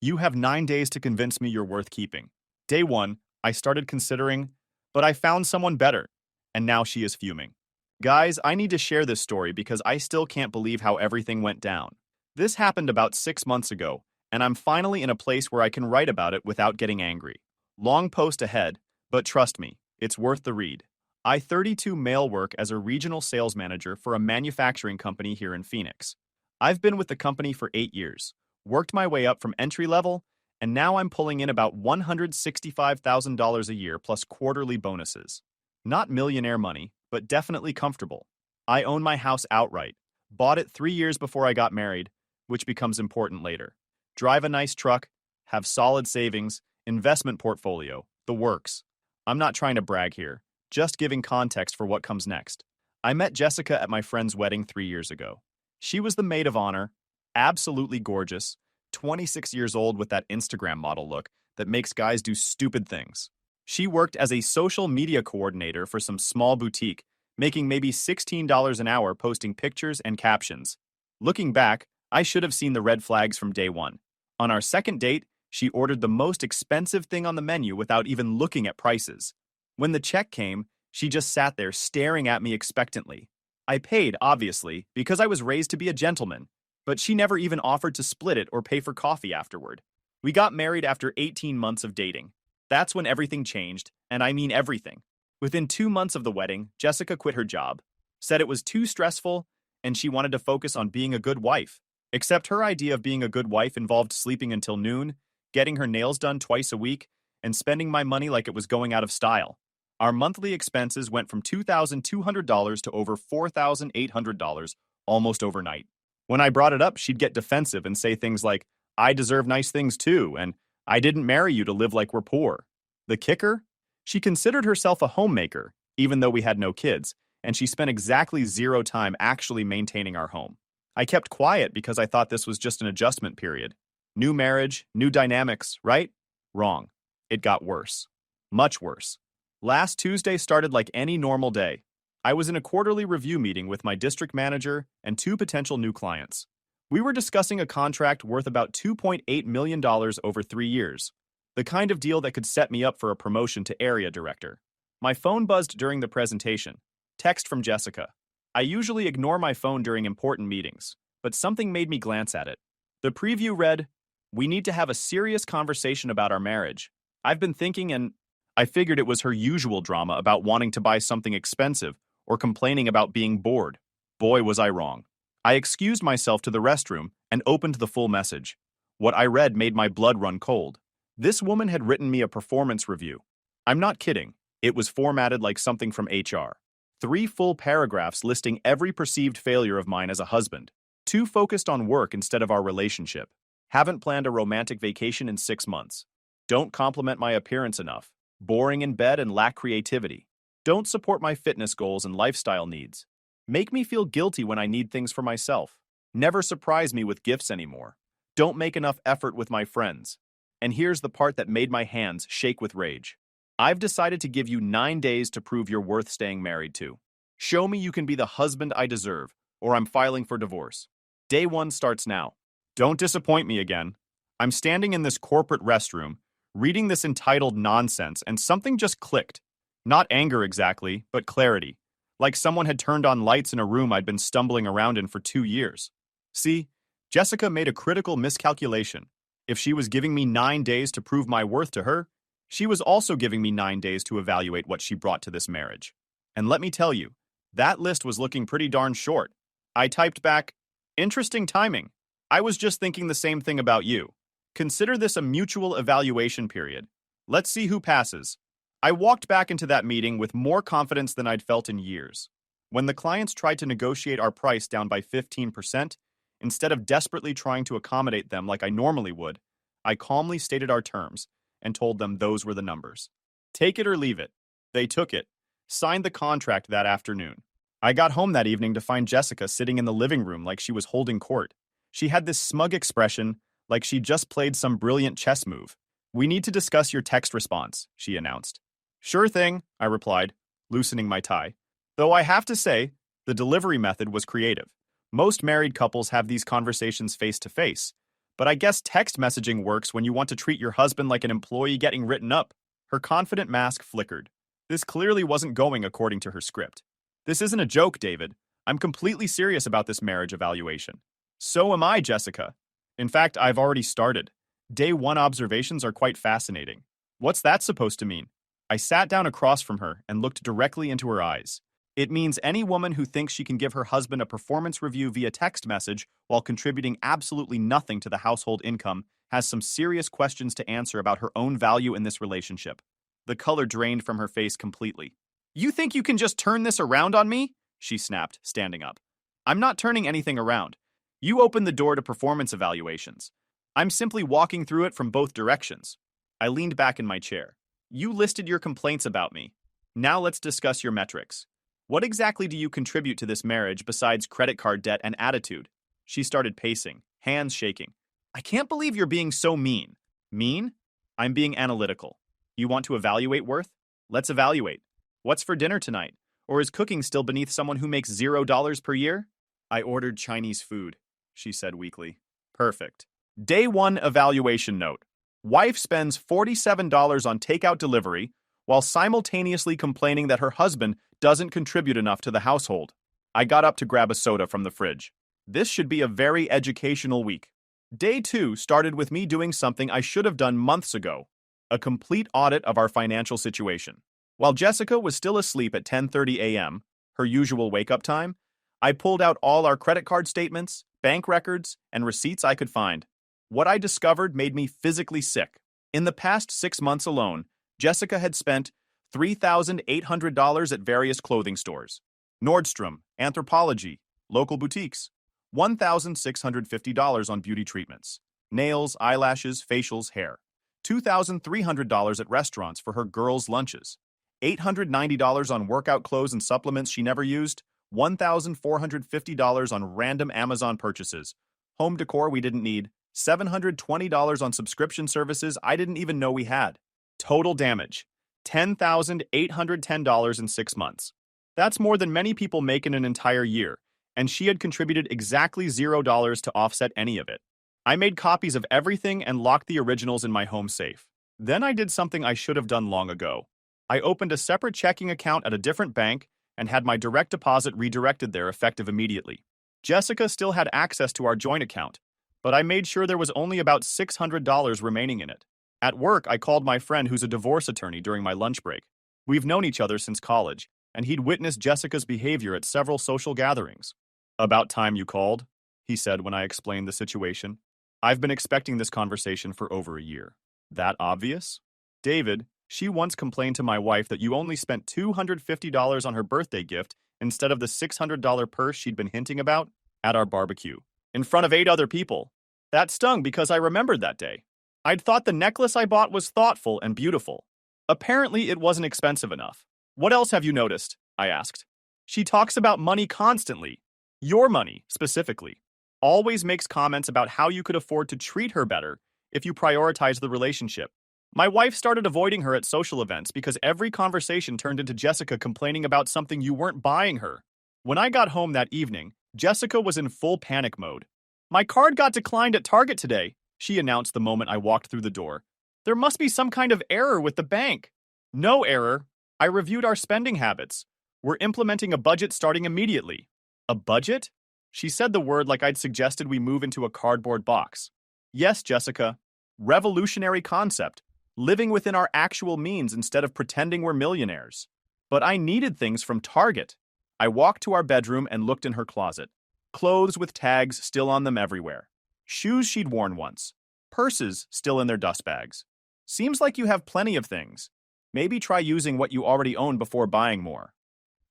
You have 9 days to convince me you're worth keeping. Day one, I started considering, but I found someone better, and now she is fuming. Guys, I need to share this story because I still can't believe how everything went down. This happened about 6 months ago, and I'm finally in a place where I can write about it without getting angry. Long post ahead, but trust me, it's worth the read. I 32 male work as a regional sales manager for a manufacturing company here in Phoenix. I've been with the company for 8 years, worked my way up from entry level, and now I'm pulling in about $165,000 a year plus quarterly bonuses. Not millionaire money, but definitely comfortable. I own my house outright, bought it 3 years before I got married, which becomes important later. Drive a nice truck, have solid savings, investment portfolio, the works. I'm not trying to brag here, just giving context for what comes next. I met Jessica at my friend's wedding 3 years ago. She was the maid of honor, absolutely gorgeous, 26 years old with that Instagram model look that makes guys do stupid things. She worked as a social media coordinator for some small boutique, making maybe $16 an hour posting pictures and captions. Looking back, I should have seen the red flags from day one. On our second date, she ordered the most expensive thing on the menu without even looking at prices. When the check came, she just sat there staring at me expectantly. I paid, obviously, because I was raised to be a gentleman, but she never even offered to split it or pay for coffee afterward. We got married after 18 months of dating. That's when everything changed, and I mean everything. Within 2 months of the wedding, Jessica quit her job, said it was too stressful, and she wanted to focus on being a good wife. Except her idea of being a good wife involved sleeping until noon, getting her nails done twice a week, and spending my money like it was going out of style. Our monthly expenses went from $2,200 to over $4,800 almost overnight. When I brought it up, she'd get defensive and say things like, I deserve nice things too, and I didn't marry you to live like we're poor. The kicker? She considered herself a homemaker, even though we had no kids, and she spent exactly zero time actually maintaining our home. I kept quiet because I thought this was just an adjustment period. New marriage, new dynamics, right? Wrong. It got worse. Much worse. Last Tuesday started like any normal day. I was in a quarterly review meeting with my district manager and two potential new clients. We were discussing a contract worth about $2.8 million over 3 years, the kind of deal that could set me up for a promotion to area director. My phone buzzed during the presentation. Text from Jessica. I usually ignore my phone during important meetings, but something made me glance at it. The preview read, We need to have a serious conversation about our marriage. I've been thinking, and I figured it was her usual drama about wanting to buy something expensive or complaining about being bored. Boy, was I wrong. I excused myself to the restroom and opened the full message. What I read made my blood run cold. This woman had written me a performance review. I'm not kidding. It was formatted like something from HR. 3 full paragraphs listing every perceived failure of mine as a husband. Too focused on work instead of our relationship. Haven't planned a romantic vacation in 6 months. Don't compliment my appearance enough. Boring in bed and lack creativity. Don't support my fitness goals and lifestyle needs. Make me feel guilty when I need things for myself. Never surprise me with gifts anymore. Don't make enough effort with my friends. And here's the part that made my hands shake with rage. I've decided to give you 9 days to prove you're worth staying married to. Show me you can be the husband I deserve, or I'm filing for divorce. Day 1 starts now. Don't disappoint me again. I'm standing in this corporate restroom, reading this entitled nonsense, and something just clicked. Not anger exactly, but clarity. Like someone had turned on lights in a room I'd been stumbling around in for 2 years. See, Jessica made a critical miscalculation. If she was giving me 9 days to prove my worth to her, she was also giving me 9 days to evaluate what she brought to this marriage. And let me tell you, that list was looking pretty darn short. I typed back, Interesting timing. I was just thinking the same thing about you. Consider this a mutual evaluation period. Let's see who passes. I walked back into that meeting with more confidence than I'd felt in years. When the clients tried to negotiate our price down by 15%, instead of desperately trying to accommodate them like I normally would, I calmly stated our terms and told them those were the numbers. Take it or leave it. They took it, signed the contract that afternoon. I got home that evening to find Jessica sitting in the living room like she was holding court. She had this smug expression, like she just played some brilliant chess move. We need to discuss your text response, she announced. Sure thing, I replied, loosening my tie. Though I have to say, the delivery method was creative. Most married couples have these conversations face to face, But I guess text messaging works when you want to treat your husband like an employee getting written up. Her confident mask flickered. This clearly wasn't going according to her script. This isn't a joke, David. I'm completely serious about this marriage evaluation. So am I, Jessica. In fact, I've already started. Day 1 observations are quite fascinating. What's that supposed to mean? I sat down across from her and looked directly into her eyes. It means any woman who thinks she can give her husband a performance review via text message while contributing absolutely nothing to the household income has some serious questions to answer about her own value in this relationship. The color drained from her face completely. You think you can just turn this around on me? She snapped, standing up. I'm not turning anything around. You opened the door to performance evaluations. I'm simply walking through it from both directions. I leaned back in my chair. You listed your complaints about me. Now let's discuss your metrics. What exactly do you contribute to this marriage besides credit card debt and attitude? She started pacing, hands shaking. I can't believe you're being so mean. Mean? I'm being analytical. You want to evaluate worth? Let's evaluate. What's for dinner tonight? Or is cooking still beneath someone who makes $0 per year? I ordered Chinese food, she said weakly. Perfect. Day 1 evaluation note. Wife spends $47 on takeout delivery while simultaneously complaining that her husband doesn't contribute enough to the household. I got up to grab a soda from the fridge. This should be a very educational week. Day 2 started with me doing something I should have done months ago. A complete audit of our financial situation. While Jessica was still asleep at 10:30 a.m., her usual wake-up time, I pulled out all our credit card statements, bank records, and receipts I could find. What I discovered made me physically sick. In the past 6 months alone, Jessica had spent $3,800 at various clothing stores. Nordstrom, Anthropologie, local boutiques. $1,650 on beauty treatments. Nails, eyelashes, facials, hair. $2,300 at restaurants for her girls' lunches. $890 on workout clothes and supplements she never used. $1,450 on random Amazon purchases. Home decor we didn't need. $720 on subscription services I didn't even know we had. Total damage. $10,810 in 6 months. That's more than many people make in an entire year, and she had contributed exactly $0 to offset any of it. I made copies of everything and locked the originals in my home safe. Then I did something I should have done long ago. I opened a separate checking account at a different bank and had my direct deposit redirected there effective immediately. Jessica still had access to our joint account, but I made sure there was only about $600 remaining in it. At work, I called my friend who's a divorce attorney during my lunch break. We've known each other since college, and he'd witnessed Jessica's behavior at several social gatherings. About time you called, he said when I explained the situation. I've been expecting this conversation for over a year. That obvious? David, she once complained to my wife that you only spent $250 on her birthday gift instead of the $600 purse she'd been hinting about at our barbecue, in front of 8 other people. That stung because I remembered that day. I'd thought the necklace I bought was thoughtful and beautiful. Apparently, it wasn't expensive enough. What else have you noticed? I asked. She talks about money constantly. Your money, specifically. Always makes comments about how you could afford to treat her better if you prioritize the relationship. My wife started avoiding her at social events because every conversation turned into Jessica complaining about something you weren't buying her. When I got home that evening, Jessica was in full panic mode. My card got declined at Target today, she announced the moment I walked through the door. There must be some kind of error with the bank. No error. I reviewed our spending habits. We're implementing a budget starting immediately. A budget? She said the word like I'd suggested we move into a cardboard box. Yes, Jessica. Revolutionary concept. Living within our actual means instead of pretending we're millionaires. But I needed things from Target. I walked to our bedroom and looked in her closet. Clothes with tags still on them everywhere. Shoes she'd worn once. Purses still in their dust bags. Seems like you have plenty of things. Maybe try using what you already own before buying more.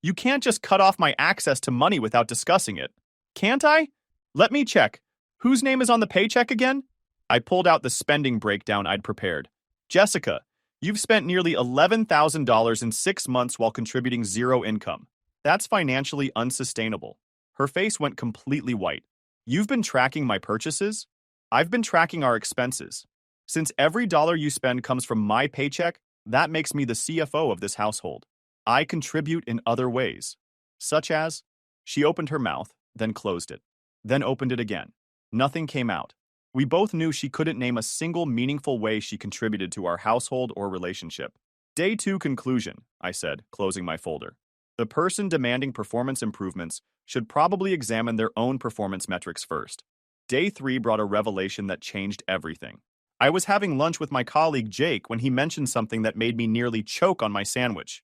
You can't just cut off my access to money without discussing it. Can't I? Let me check. Whose name is on the paycheck again? I pulled out the spending breakdown I'd prepared. Jessica, you've spent nearly $11,000 in 6 months while contributing zero income. That's financially unsustainable. Her face went completely white. You've been tracking my purchases? I've been tracking our expenses. Since every dollar you spend comes from my paycheck, that makes me the CFO of this household. I contribute in other ways. Such as? She opened her mouth, then closed it. Then opened it again. Nothing came out. We both knew she couldn't name a single meaningful way she contributed to our household or relationship. Day 2 conclusion, I said, closing my folder. The person demanding performance improvements should probably examine their own performance metrics first. Day 3 brought a revelation that changed everything. I was having lunch with my colleague Jake when he mentioned something that made me nearly choke on my sandwich.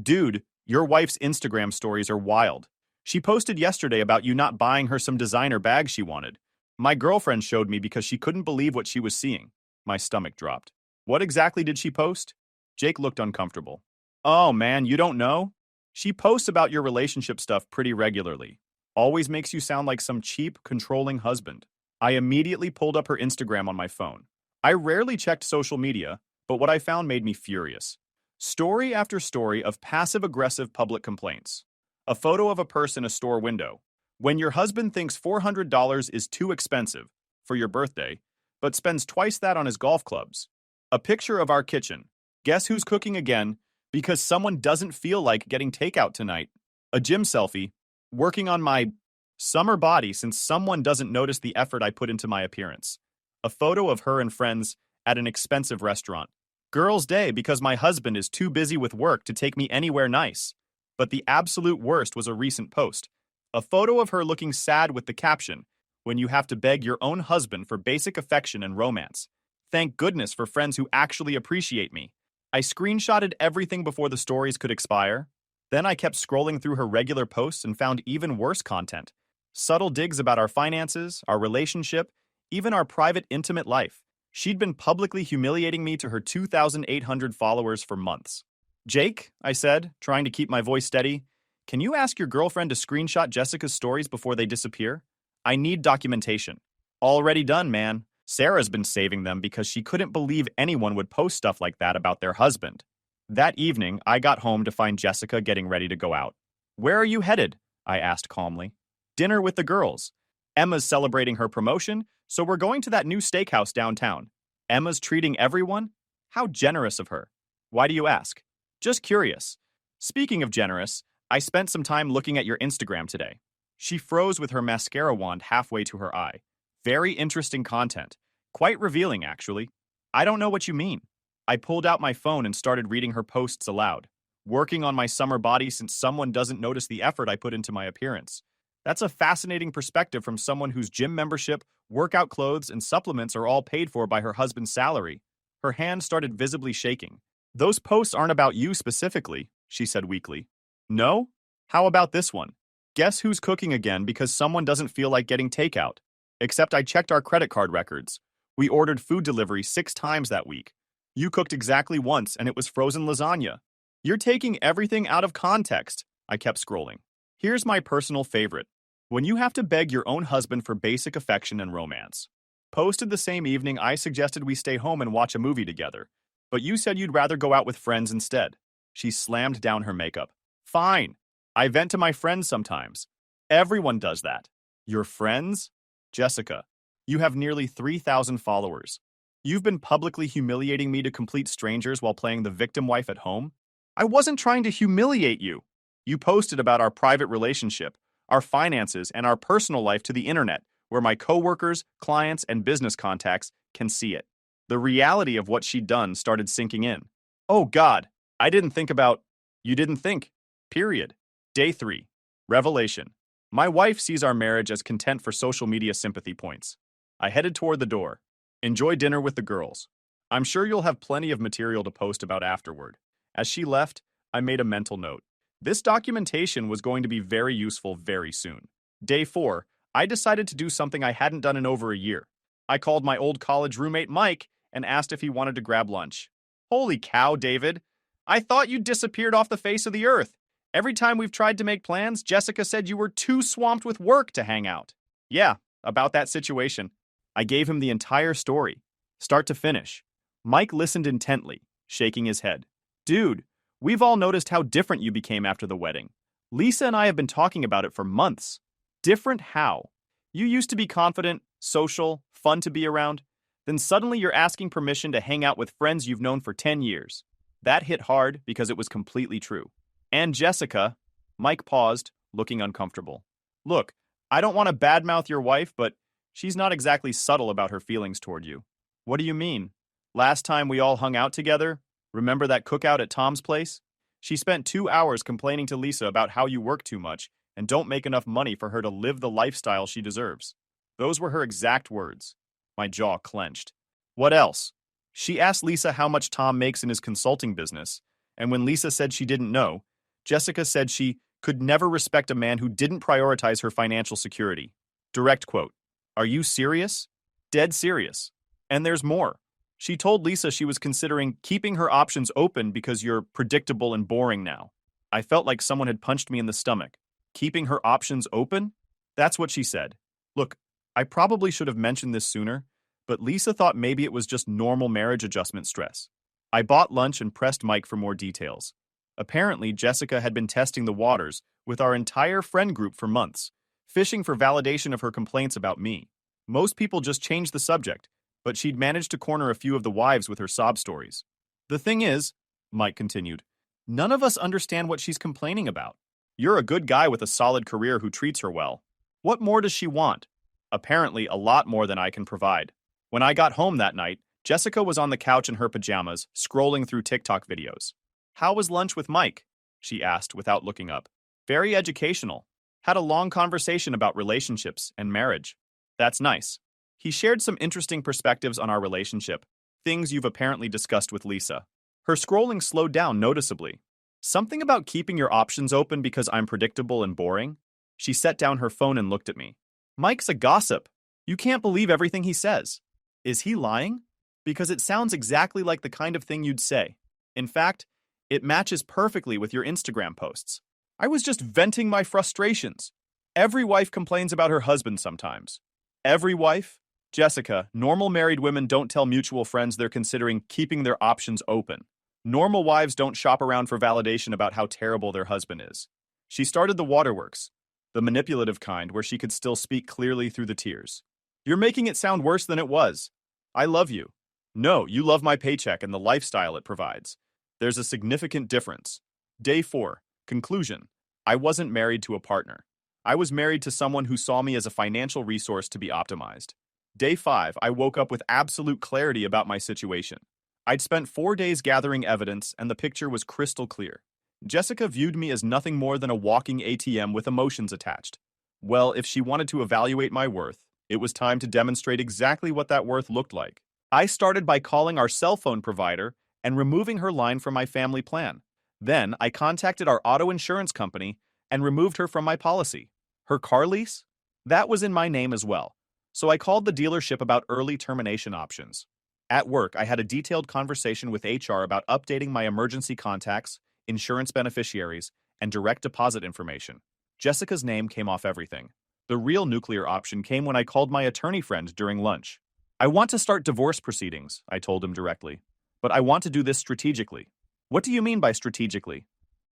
Dude, your wife's Instagram stories are wild. She posted yesterday about you not buying her some designer bag she wanted. My girlfriend showed me because she couldn't believe what she was seeing. My stomach dropped. What exactly did she post? Jake looked uncomfortable. Oh man, you don't know? She posts about your relationship stuff pretty regularly. Always makes you sound like some cheap, controlling husband. I immediately pulled up her Instagram on my phone. I rarely checked social media, but what I found made me furious. Story after story of passive-aggressive public complaints. A photo of a person in a store window. When your husband thinks $400 is too expensive for your birthday, but spends twice that on his golf clubs. A picture of our kitchen. Guess who's cooking again? Because someone doesn't feel like getting takeout tonight. A gym selfie. Working on my summer body since someone doesn't notice the effort I put into my appearance. A photo of her and friends at an expensive restaurant. Girls' Day because my husband is too busy with work to take me anywhere nice. But the absolute worst was a recent post. A photo of her looking sad with the caption, "When you have to beg your own husband for basic affection and romance. Thank goodness for friends who actually appreciate me." I screenshotted everything before the stories could expire. Then I kept scrolling through her regular posts and found even worse content. Subtle digs about our finances, our relationship, even our private, intimate life. She'd been publicly humiliating me to her 2,800 followers for months. Jake, I said, trying to keep my voice steady, can you ask your girlfriend to screenshot Jessica's stories before they disappear? I need documentation. Already done, man. Sarah's been saving them because she couldn't believe anyone would post stuff like that about their husband. That evening, I got home to find Jessica getting ready to go out. Where are you headed? I asked calmly. Dinner with the girls. Emma's celebrating her promotion, so we're going to that new steakhouse downtown. Emma's treating everyone? How generous of her. Why do you ask? Just curious. Speaking of generous, I spent some time looking at your Instagram today. She froze with her mascara wand halfway to her eye. Very interesting content. Quite revealing, actually. I don't know what you mean. I pulled out my phone and started reading her posts aloud. Working on my summer body since someone doesn't notice the effort I put into my appearance. That's a fascinating perspective from someone whose gym membership, workout clothes, and supplements are all paid for by her husband's salary. Her hand started visibly shaking. Those posts aren't about you specifically, she said weakly. No? How about this one? Guess who's cooking again because someone doesn't feel like getting takeout? Except I checked our credit card records. We ordered food delivery 6 times that week. You cooked exactly once and it was frozen lasagna. You're taking everything out of context. I kept scrolling. Here's my personal favorite. When you have to beg your own husband for basic affection and romance. Posted the same evening I suggested we stay home and watch a movie together. But you said you'd rather go out with friends instead. She slammed down her makeup. Fine. I vent to my friends sometimes. Everyone does that. Your friends? Jessica, you have nearly 3,000 followers. You've been publicly humiliating me to complete strangers while playing the victim wife at home? I wasn't trying to humiliate you. You posted about our private relationship, our finances, and our personal life to the internet, where my coworkers, clients, and business contacts can see it. The reality of what she'd done started sinking in. Oh God, I didn't think about... You didn't think. Period. Day 3. Revelation. My wife sees our marriage as content for social media sympathy points. I headed toward the door. Enjoy dinner with the girls. I'm sure you'll have plenty of material to post about afterward. As she left, I made a mental note. This documentation was going to be very useful very soon. Day 4, I decided to do something I hadn't done in over a year. I called my old college roommate Mike and asked if he wanted to grab lunch. Holy cow, David. I thought you disappeared off the face of the earth. Every time we've tried to make plans, Jessica said you were too swamped with work to hang out. Yeah, about that situation. I gave him the entire story, start to finish. Mike listened intently, shaking his head. Dude, we've all noticed how different you became after the wedding. Lisa and I have been talking about it for months. Different how? You used to be confident, social, fun to be around. Then suddenly you're asking permission to hang out with friends you've known for 10 years. That hit hard because it was completely true. And Jessica, Mike paused, looking uncomfortable. Look, I don't want to badmouth your wife, but She's not exactly subtle about her feelings toward you. What do you mean? Last time we all hung out together? Remember that cookout at Tom's place? She spent 2 hours complaining to Lisa about how you work too much and don't make enough money for her to live the lifestyle she deserves. Those were her exact words. My jaw clenched. What else? She asked Lisa how much Tom makes in his consulting business, and when Lisa said she didn't know, Jessica said she could never respect a man who didn't prioritize her financial security. Direct quote. Are you serious? Dead serious. And there's more. She told Lisa she was considering keeping her options open because you're predictable and boring now. I felt like someone had punched me in the stomach. Keeping her options open? That's what she said. Look, I probably should have mentioned this sooner, but Lisa thought maybe it was just normal marriage adjustment stress. I bought lunch and pressed Mike for more details. Apparently, Jessica had been testing the waters with our entire friend group for months, fishing for validation of her complaints about me. Most people just changed the subject, but she'd managed to corner a few of the wives with her sob stories. The thing is, Mike continued, none of us understand what she's complaining about. You're a good guy with a solid career who treats her well. What more does she want? Apparently, a lot more than I can provide. When I got home that night, Jessica was on the couch in her pajamas, scrolling through TikTok videos. How was lunch with Mike? She asked without looking up. Very educational. Had a long conversation about relationships and marriage. That's nice. He shared some interesting perspectives on our relationship, things you've apparently discussed with Lisa. Her scrolling slowed down noticeably. Something about keeping your options open because I'm predictable and boring? She set down her phone and looked at me. Mike's a gossip. You can't believe everything he says. Is he lying? Because it sounds exactly like the kind of thing you'd say. In fact, it matches perfectly with your Instagram posts. I was just venting my frustrations. Every wife complains about her husband sometimes. Every wife? Jessica, normal married women don't tell mutual friends they're considering keeping their options open. Normal wives don't shop around for validation about how terrible their husband is. She started the waterworks, the manipulative kind where she could still speak clearly through the tears. You're making it sound worse than it was. I love you. No, you love my paycheck and the lifestyle it provides. There's a significant difference. Day 4. Conclusion. I wasn't married to a partner. I was married to someone who saw me as a financial resource to be optimized. Day 5. I woke up with absolute clarity about my situation. I'd spent 4 days gathering evidence, and the picture was crystal clear. Jessica viewed me as nothing more than a walking ATM with emotions attached. Well, if she wanted to evaluate my worth, it was time to demonstrate exactly what that worth looked like. I started by calling our cell phone provider and removing her line from my family plan. Then I contacted our auto insurance company and removed her from my policy. Her car lease? That was in my name as well. So I called the dealership about early termination options. At work, I had a detailed conversation with HR about updating my emergency contacts, insurance beneficiaries, and direct deposit information. Jessica's name came off everything. The real nuclear option came when I called my attorney friend during lunch. I want to start divorce proceedings, I told him directly. But I want to do this strategically. What do you mean by strategically?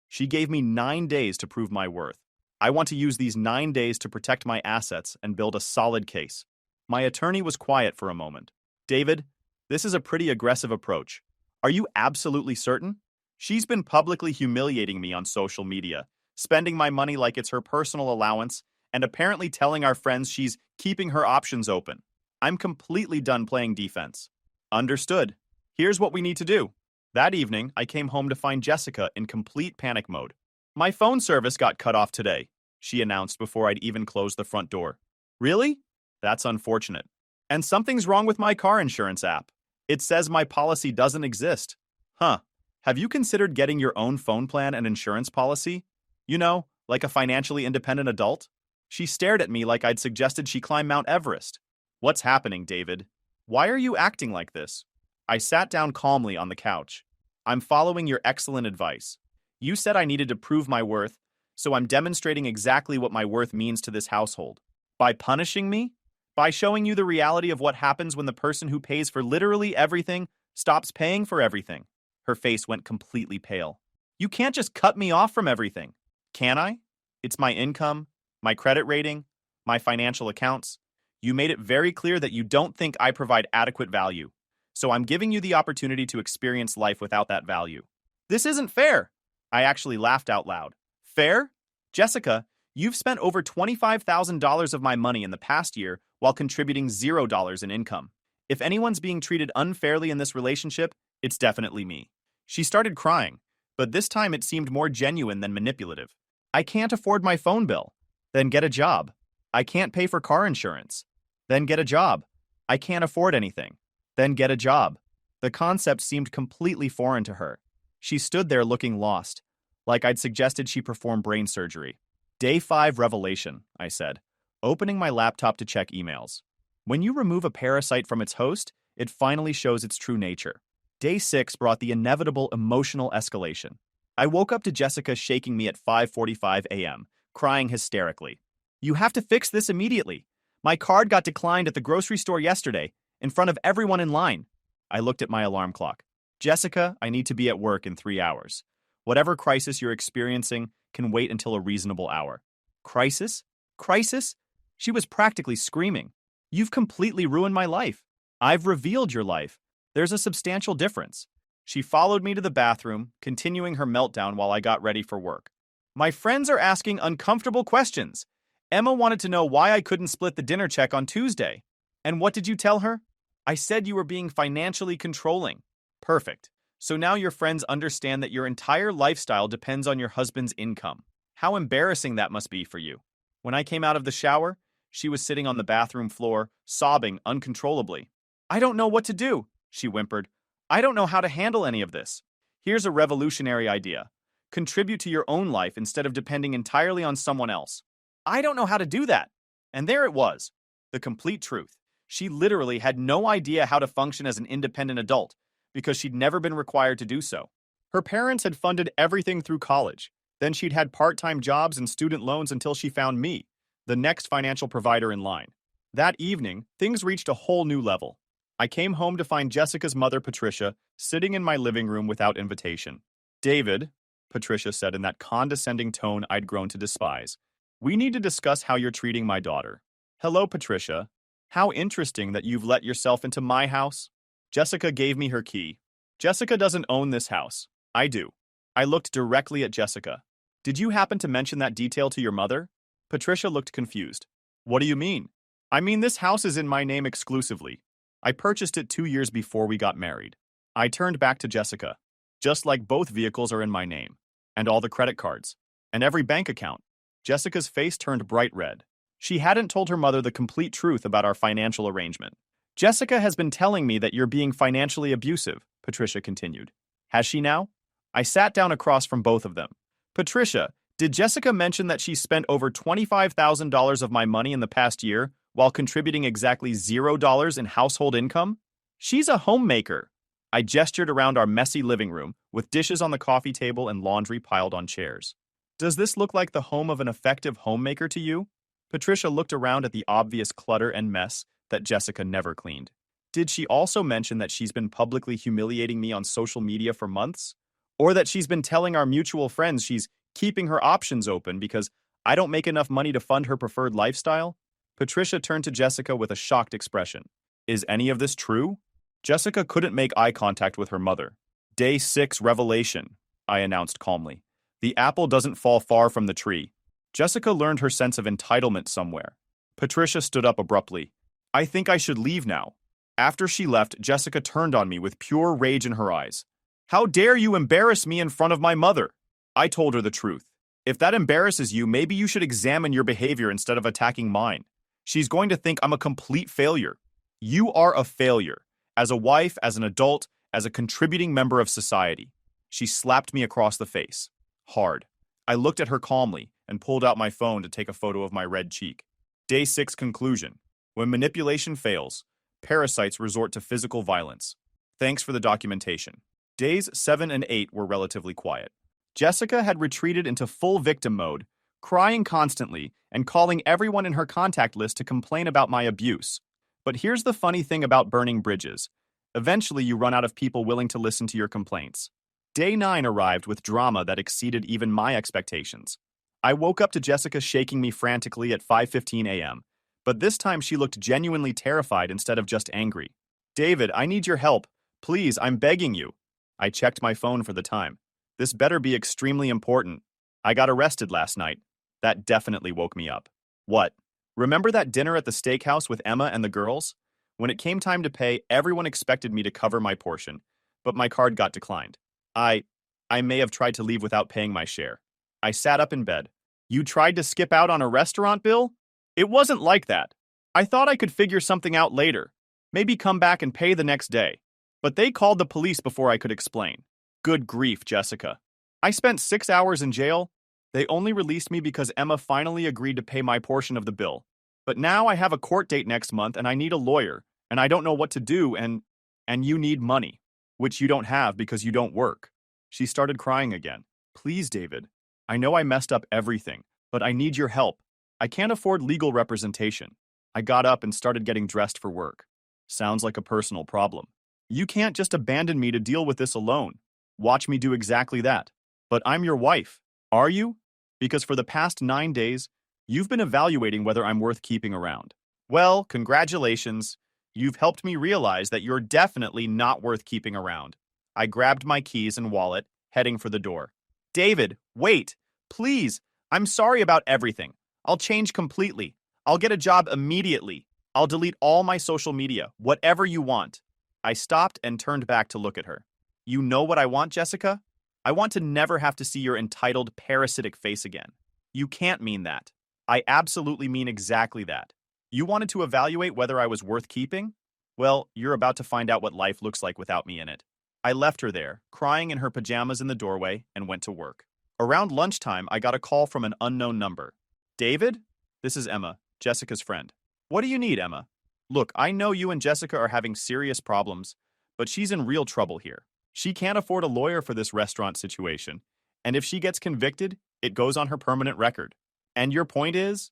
She gave me 9 days to prove my worth. I want to use these 9 days to protect my assets and build a solid case. My attorney was quiet for a moment. David, this is a pretty aggressive approach. Are you absolutely certain? She's been publicly humiliating me on social media, spending my money like it's her personal allowance, and apparently telling our friends she's keeping her options open. I'm completely done playing defense. Understood. Here's what we need to do. That evening, I came home to find Jessica in complete panic mode. My phone service got cut off today, she announced before I'd even closed the front door. Really? That's unfortunate. And something's wrong with my car insurance app. It says my policy doesn't exist. Huh. Have you considered getting your own phone plan and insurance policy? You know, like a financially independent adult? She stared at me like I'd suggested she climb Mount Everest. What's happening, David? Why are you acting like this? I sat down calmly on the couch. I'm following your excellent advice. You said I needed to prove my worth, so I'm demonstrating exactly what my worth means to this household. By punishing me? By showing you the reality of what happens when the person who pays for literally everything stops paying for everything. Her face went completely pale. You can't just cut me off from everything. Can I? It's my income, my credit rating, my financial accounts. You made it very clear that you don't think I provide adequate value. So I'm giving you the opportunity to experience life without that value. This isn't fair. I actually laughed out loud. Fair? Jessica, You've spent over $25,000 of my money in the past year while contributing $0 in income. If anyone's being treated unfairly in this relationship, it's definitely me. She started crying, but this time it seemed more genuine than manipulative. I can't afford my phone bill. Then get a job. I can't pay for car insurance. Then get a job. I can't afford anything. Then get a job. The concept seemed completely foreign to her. She stood there looking lost, like I'd suggested she perform brain surgery. Day 5 revelation, I said, opening my laptop to check emails. When you remove a parasite from its host, it finally shows its true nature. Day 6 brought the inevitable emotional escalation. I woke up to Jessica shaking me at 5:45 a.m., crying hysterically. You have to fix this immediately. My card got declined at the grocery store yesterday, in front of everyone in line. I looked at my alarm clock. Jessica, I need to be at work in 3 hours. Whatever crisis you're experiencing can wait until a reasonable hour. Crisis? Crisis? She was practically screaming. You've completely ruined my life. I've revealed your life. There's a substantial difference. She followed me to the bathroom, continuing her meltdown while I got ready for work. My friends are asking uncomfortable questions. Emma wanted to know why I couldn't split the dinner check on Tuesday. And what did you tell her? I said you were being financially controlling. Perfect. So now your friends understand that your entire lifestyle depends on your husband's income. How embarrassing that must be for you. When I came out of the shower, she was sitting on the bathroom floor, sobbing uncontrollably. I don't know what to do, she whimpered. I don't know how to handle any of this. Here's a revolutionary idea. Contribute to your own life instead of depending entirely on someone else. I don't know how to do that. And there it was. The complete truth. She literally had no idea how to function as an independent adult because she'd never been required to do so. Her parents had funded everything through college. Then she'd had part-time jobs and student loans until she found me, the next financial provider in line. That evening, things reached a whole new level. I came home to find Jessica's mother, Patricia, sitting in my living room without invitation. David, Patricia said in that condescending tone I'd grown to despise, we need to discuss how you're treating my daughter. Hello, Patricia. How interesting that you've let yourself into my house. Jessica gave me her key. Jessica doesn't own this house. I do. I looked directly at Jessica. Did you happen to mention that detail to your mother? Patricia looked confused. What do you mean? I mean, this house is in my name exclusively. I purchased it 2 years before we got married. I turned back to Jessica. Just like both vehicles are in my name. And all the credit cards. And every bank account. Jessica's face turned bright red. She hadn't told her mother the complete truth about our financial arrangement. Jessica has been telling me that you're being financially abusive, Patricia continued. Has she now? I sat down across from both of them. Patricia, did Jessica mention that she spent over $25,000 of my money in the past year while contributing exactly $0 in household income? She's a homemaker. I gestured around our messy living room with dishes on the coffee table and laundry piled on chairs. Does this look like the home of an effective homemaker to you? Patricia looked around at the obvious clutter and mess that Jessica never cleaned. Did she also mention that she's been publicly humiliating me on social media for months? Or that she's been telling our mutual friends she's keeping her options open because I don't make enough money to fund her preferred lifestyle? Patricia turned to Jessica with a shocked expression. Is any of this true? Jessica couldn't make eye contact with her mother. Day 6 revelation, I announced calmly. The apple doesn't fall far from the tree. Jessica learned her sense of entitlement somewhere. Patricia stood up abruptly. I think I should leave now. After she left, Jessica turned on me with pure rage in her eyes. How dare you embarrass me in front of my mother? I told her the truth. If that embarrasses you, maybe you should examine your behavior instead of attacking mine. She's going to think I'm a complete failure. You are a failure. As a wife, as an adult, as a contributing member of society. She slapped me across the face. Hard. I looked at her calmly and pulled out my phone to take a photo of my red cheek. Day 6 conclusion. When manipulation fails, parasites resort to physical violence. Thanks for the documentation. Days 7 and 8 were relatively quiet. Jessica had retreated into full victim mode, crying constantly and calling everyone in her contact list to complain about my abuse. But here's the funny thing about burning bridges. Eventually you run out of people willing to listen to your complaints. Day 9 arrived with drama that exceeded even my expectations. I woke up to Jessica shaking me frantically at 5:15 a.m., but this time she looked genuinely terrified instead of just angry. David, I need your help. Please, I'm begging you. I checked my phone for the time. This better be extremely important. I got arrested last night. That definitely woke me up. What? Remember that dinner at the steakhouse with Emma and the girls? When it came time to pay, everyone expected me to cover my portion, but my card got declined. I I may have tried to leave without paying my share. I sat up in bed. You tried to skip out on a restaurant bill? It wasn't like that. I thought I could figure something out later, maybe come back and pay the next day. But they called the police before I could explain. Good grief, Jessica. I spent 6 hours in jail. They only released me because Emma finally agreed to pay my portion of the bill. But now I have a court date next month and I need a lawyer, and I don't know what to do, and you need money, which you don't have because you don't work. She started crying again. Please, David. I know I messed up everything, but I need your help. I can't afford legal representation. I got up and started getting dressed for work. Sounds like a personal problem. You can't just abandon me to deal with this alone. Watch me do exactly that. But I'm your wife. Are you? Because for the past 9 days, you've been evaluating whether I'm worth keeping around. Well, congratulations. You've helped me realize that you're definitely not worth keeping around. I grabbed my keys and wallet, heading for the door. David, wait. Please. I'm sorry about everything. I'll change completely. I'll get a job immediately. I'll delete all my social media, whatever you want. I stopped and turned back to look at her. You know what I want, Jessica? I want to never have to see your entitled, parasitic face again. You can't mean that. I absolutely mean exactly that. You wanted to evaluate whether I was worth keeping? Well, you're about to find out what life looks like without me in it. I left her there, crying in her pajamas in the doorway, and went to work. Around lunchtime, I got a call from an unknown number. David? This is Emma, Jessica's friend. What do you need, Emma? Look, I know you and Jessica are having serious problems, but she's in real trouble here. She can't afford a lawyer for this restaurant situation, and if she gets convicted, it goes on her permanent record. And your point is?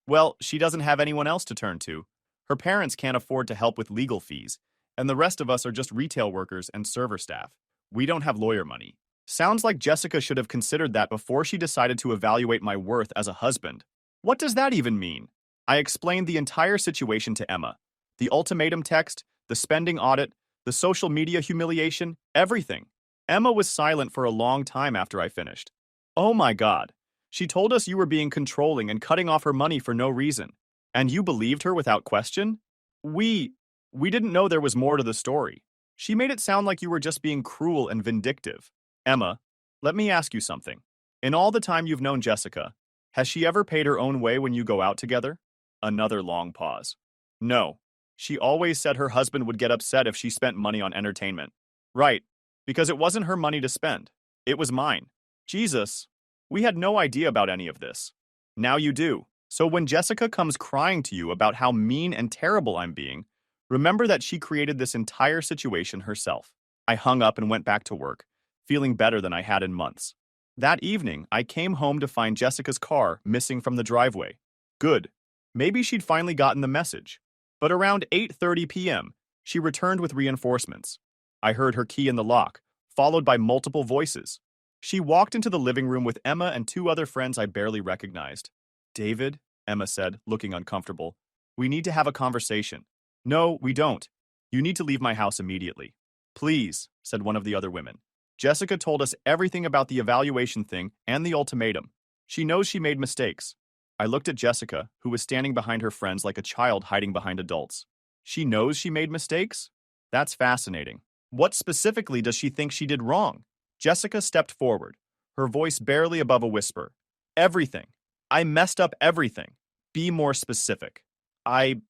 Well, she doesn't have anyone else to turn to. Her parents can't afford to help with legal fees, and the rest of us are just retail workers and server staff. We don't have lawyer money. Sounds like Jessica should have considered that before she decided to evaluate my worth as a husband. What does that even mean? I explained the entire situation to Emma. The ultimatum text, the spending audit, the social media humiliation, everything. Emma was silent for a long time after I finished. Oh my God. She told us you were being controlling and cutting off her money for no reason. And you believed her without question? We didn't know there was more to the story. She made it sound like you were just being cruel and vindictive. Emma, let me ask you something. In all the time you've known Jessica, has she ever paid her own way when you go out together? Another long pause. No. She always said her husband would get upset if she spent money on entertainment. Right, because it wasn't her money to spend. It was mine. Jesus, we had no idea about any of this. Now you do. So when Jessica comes crying to you about how mean and terrible I'm being, remember that she created this entire situation herself. I hung up and went back to work, feeling better than I had in months. That evening, I came home to find Jessica's car missing from the driveway. Good. Maybe she'd finally gotten the message. But around 8:30 p.m., she returned with reinforcements. I heard her key in the lock, followed by multiple voices. She walked into the living room with Emma and 2 other friends I barely recognized. David, Emma said, looking uncomfortable, we need to have a conversation. No, we don't. You need to leave my house immediately. Please, said one of the other women. Jessica told us everything about the evaluation thing and the ultimatum. She knows she made mistakes. I looked at Jessica, who was standing behind her friends like a child hiding behind adults. She knows she made mistakes? That's fascinating. What specifically does she think she did wrong? Jessica stepped forward, her voice barely above a whisper. Everything. I messed up everything. Be more specific. I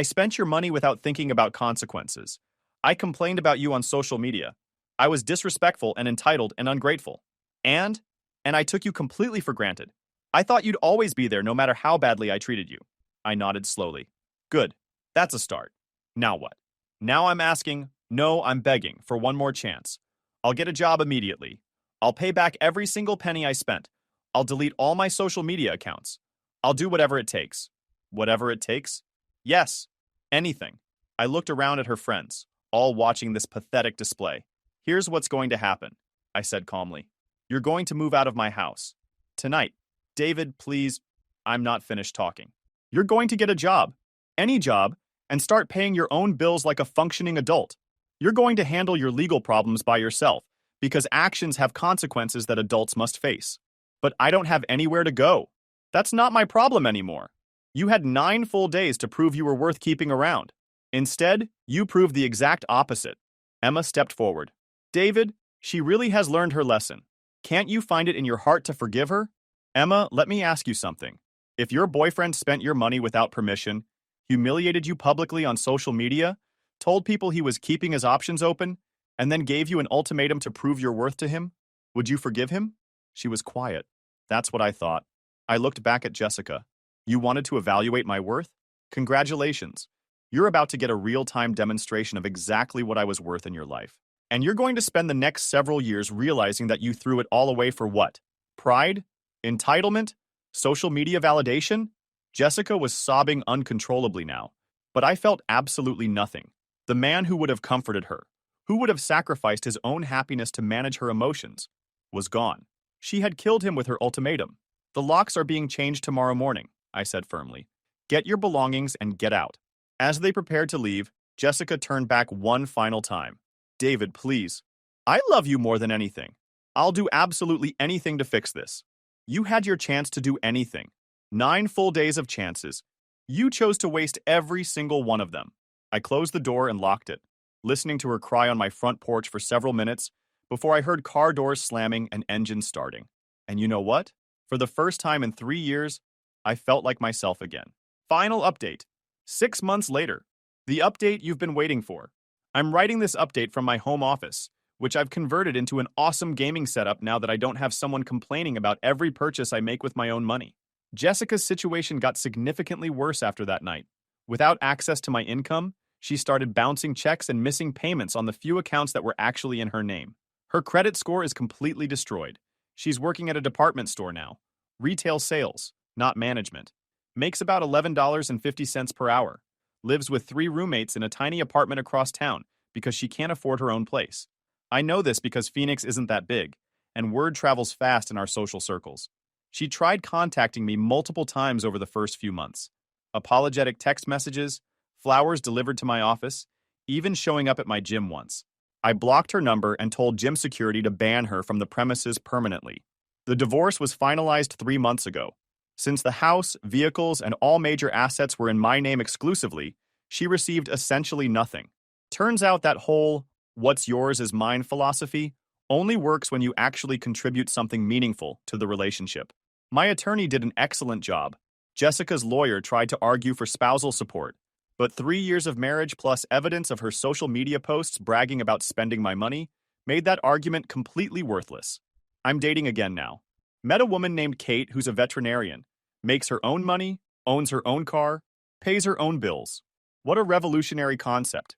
spent your money without thinking about consequences. I complained about you on social media. I was disrespectful and entitled and ungrateful. And I took you completely for granted. I thought you'd always be there no matter how badly I treated you. I nodded slowly. Good. That's a start. Now what? Now I'm asking, no, I'm begging for one more chance. I'll get a job immediately. I'll pay back every single penny I spent. I'll delete all my social media accounts. I'll do whatever it takes. Whatever it takes? Yes. Anything. I looked around at her friends, all watching this pathetic display. Here's what's going to happen, I said calmly. You're going to move out of my house. Tonight. David, please, I'm not finished talking. You're going to get a job, any job, and start paying your own bills like a functioning adult. You're going to handle your legal problems by yourself, because actions have consequences that adults must face. But I don't have anywhere to go. That's not my problem anymore. You had 9 full days to prove you were worth keeping around. Instead, you proved the exact opposite. Emma stepped forward. David, she really has learned her lesson. Can't you find it in your heart to forgive her? Emma, let me ask you something. If your boyfriend spent your money without permission, humiliated you publicly on social media, told people he was keeping his options open, and then gave you an ultimatum to prove your worth to him, would you forgive him? She was quiet. That's what I thought. I looked back at Jessica. You wanted to evaluate my worth? Congratulations. You're about to get a real-time demonstration of exactly what I was worth in your life. And you're going to spend the next several years realizing that you threw it all away for what? Pride? Entitlement? Social media validation? Jessica was sobbing uncontrollably now, but I felt absolutely nothing. The man who would have comforted her, who would have sacrificed his own happiness to manage her emotions, was gone. She had killed him with her ultimatum. The locks are being changed tomorrow morning, I said firmly. Get your belongings and get out. As they prepared to leave, Jessica turned back one final time. David, please. I love you more than anything. I'll do absolutely anything to fix this. You had your chance to do anything. 9 full days of chances. You chose to waste every single one of them. I closed the door and locked it, listening to her cry on my front porch for several minutes before I heard car doors slamming and engines starting. And you know what? For the first time in 3 years, I felt like myself again. Final update. 6 months later. The update you've been waiting for. I'm writing this update from my home office, which I've converted into an awesome gaming setup now that I don't have someone complaining about every purchase I make with my own money. Jessica's situation got significantly worse after that night. Without access to my income, she started bouncing checks and missing payments on the few accounts that were actually in her name. Her credit score is completely destroyed. She's working at a department store now. Retail sales, not management. Makes about $11.50 per hour. Lives with 3 roommates in a tiny apartment across town because she can't afford her own place. I know this because Phoenix isn't that big, and word travels fast in our social circles. She tried contacting me multiple times over the first few months. Apologetic text messages, flowers delivered to my office, even showing up at my gym once. I blocked her number and told gym security to ban her from the premises permanently. The divorce was finalized 3 months ago. Since the house, vehicles, and all major assets were in my name exclusively, she received essentially nothing. Turns out that whole "what's yours is mine" philosophy only works when you actually contribute something meaningful to the relationship. My attorney did an excellent job. Jessica's lawyer tried to argue for spousal support, but 3 years of marriage plus evidence of her social media posts bragging about spending my money made that argument completely worthless. I'm dating again now. Met a woman named Kate who's a veterinarian, makes her own money, owns her own car, pays her own bills. What a revolutionary concept.